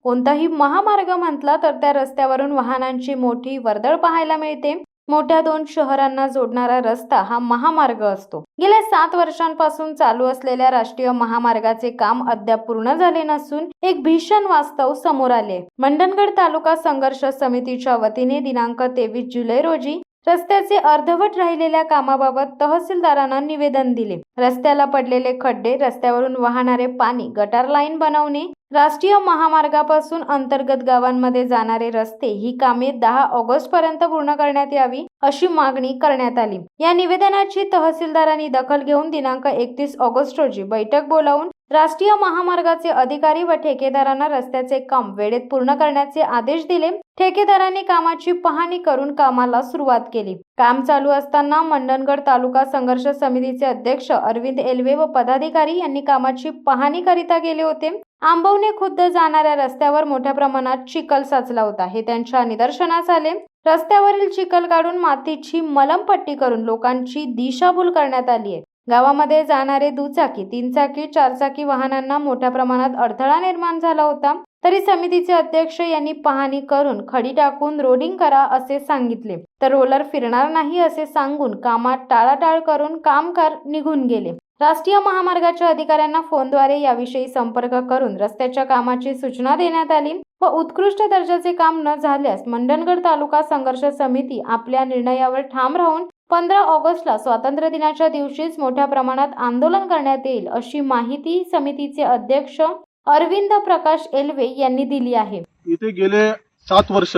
कोणताही महामार्ग म्हटला तर त्या रस्त्यावरून वाहनांची मोठी वर्दळ पाहायला मिळते। मोठ्या दोन शहरांना जोडणारा रस्ता हा महामार्ग असतो। गेल्या 7 वर्षांपासून चालू असलेल्या राष्ट्रीय महामार्गाचे काम अद्याप पूर्ण झाले नसून एक भीषण वास्तव समोर आले। मंडणगड तालुका संघर्ष समितीच्या वतीने दिनांक 23 जुलै रोजी रस्त्याचे अर्धवट राहिलेल्या कामाबाबत तहसीलदारांना निवेदन दिले। रस्त्याला पडलेले खड्डे, रस्त्यावरून वाहणारे पाणी, गटार लाईन बनवणे, राष्ट्रीय महामार्गापासून अंतर्गत गावांमध्ये जाणारे रस्ते ही कामे 10 ऑगस्ट पर्यंत पूर्ण करण्यात यावी अशी मागणी करण्यात आली। या निवेदनाची तहसीलदारांनी दखल घेऊन दिनांक 31 ऑगस्ट रोजी बैठक बोलावून राष्ट्रीय महामार्गाचे अधिकारी व ठेकेदारांना रस्त्याचे काम वेळेत पूर्ण करण्याचे आदेश दिले। ठेकेदारांनी कामाची पाहणी करून कामाला सुरुवात केली। काम चालू असताना मंडणगड तालुका संघर्ष समितीचे अध्यक्ष अरविंद एलवे व पदाधिकारी यांनी कामाची पाहणी करिता गेले होते। आंबवणे खुद्द जाणाऱ्या रस्त्यावर मोठ्या प्रमाणात चिखल साचला होता, हे त्यांच्या निदर्शनास आले। रस्त्यावरील चिखल काढून मातीची मलमपट्टी करून लोकांची दिशाभूल करण्यात आली आहे। गावामध्ये जाणारे दुचाकी, 3 चाकी, 4 चाकी वाहनांना मोठ्या प्रमाणात अडथळा निर्माण झाला होता। तरी समितीचे अध्यक्ष यांनी पाहणी करून खडी टाकून रोलिंग करा असे सांगितले, तर रोलर फिरणार नाही असे सांगून कामात टाळाटाळ करून कामगार निघून गेले। राष्ट्रीय महामार्गाच्या अधिकाऱ्यांना फोनद्वारे याविषयी संपर्क करून रस्त्याच्या कामाची सूचना देण्यात आली व उत्कृष्ट दर्जाचे काम न झाल्यास मंडणगड तालुका संघर्ष समिती आपल्या निर्णयावर ठाम राहून 15 ऑगस्टला स्वातंत्र्य दिनाच्या दिवशीच मोठ्या प्रमाणात आंदोलन करण्यात येईल अशी माहिती समितीचे अध्यक्ष अरविंद प्रकाश एलवे यांनी दिली आहे। इथे गेले 7 वर्ष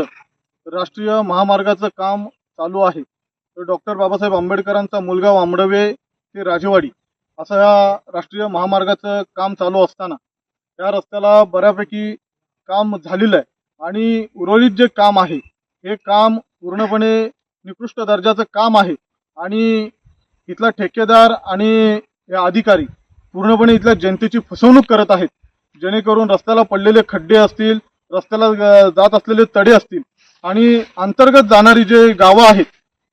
राष्ट्रीय महामार्गाचं काम चालू आहे। तर डॉक्टर बाबासाहेब आंबेडकरांचा मुलगा वामडवे ते राजेवाडी असं या राष्ट्रीय महामार्गाचं काम चालू असताना त्या रस्त्याला बऱ्यापैकी काम झालेलं आहे आणि उर्वरित जे काम आहे हे काम पूर्णपणे निकृष्ट दर्जाचं काम आहे आणि इथला ठेकेदार आणि या अधिकारी पूर्णपणे इथल्या जनतेची फसवणूक करत आहेत, जेणेकरून रस्त्याला पडलेले खड्डे असतील, रस्त्याला जात असलेले तडे असतील आणि अंतर्गत जाणारी जे गावं आहेत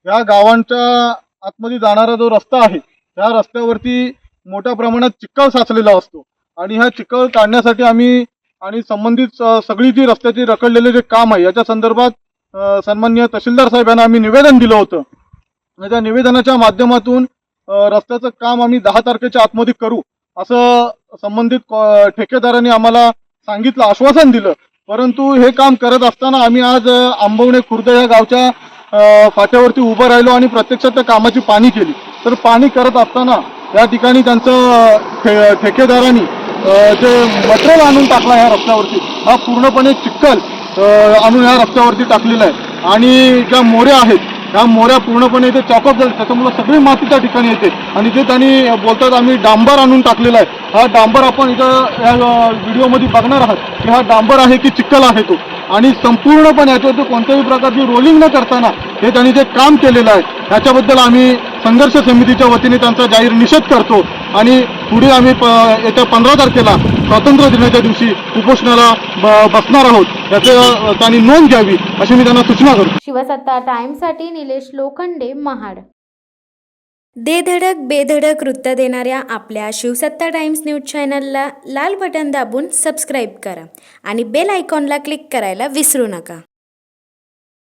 या गावांच्या आतमध्ये जाणारा जो रस्ता आहे त्या रस्त्यावरती मोठ्या प्रमाणात चिखल साचलेला असतो आणि हा चिखल काढण्यासाठी आम्ही आणि संबंधित सगळी जी रस्त्याची रखडलेले जे काम आहे याच्या संदर्भात सन्माननीय तहसीलदार साहेबांना आम्ही निवेदन दिलं होतं। त्या निवेदनाच्या माध्यमातून रस्त्याचं काम आम्ही 10 तारखेच्या आतमध्ये करू असं संबंधित ठेकेदारांनी आम्हाला सांगितलं, आश्वासन दिलं। परंतु हे काम करत असताना आम्ही आज आंबवणे खुर्द या गावच्या फाट्यावरती उभं राहिलो आणि प्रत्यक्षात त्या कामाची पाहणी केली। तर पाहणी करत असताना या ठिकाणी त्यांचं ठेकेदारांनी जे मटेरियल आणून टाकला या रस्त्यावरती हा पूर्णपणे चिखल आणून या रस्त्यावरती टाकलेला आहे आणि ज्या मोऱ्या आहेत ह्या मोऱ्या पूर्णपणे इथे चॉकअप झाल्या, त्याच्यामुळे सगळी माती त्या ठिकाणी येते आणि जे त्यांनी बोलतात आम्ही डांबर आणून टाकलेला आहे। हा डांबर आपण इथं या व्हिडिओमध्ये बघणार आहात की हा डांबर आहे की चिखल आहे तो, आणि संपूर्णपणे याच्यावरती कोणत्याही प्रकारची रोलिंग न करताना हे त्यांनी जे काम केलेलं आहे ह्याच्याबद्दल आम्ही संघर्ष समितीच्या वतीने त्यांचा जाहीर निषेध करतो आणि पुढे आम्ही येत्या 15 तारखेला स्वातंत्र्य दिनाच्या दिवशी उपोषणाला बसणार आहोत याचं त्यांनी नोंद घ्यावी अशी मी त्यांना सूचना करतो। शिवसत्ता टाइम्ससाठी निलेश लोखंडे, महाड। धडक बेधडक वृत्त देणाऱ्या आपल्या शिवसत्ता टाइम्स न्यूज चॅनलला लाल बटन दाबून सबस्क्राईब करा आणि बेल आयकॉनला क्लिक करायला विसरू नका।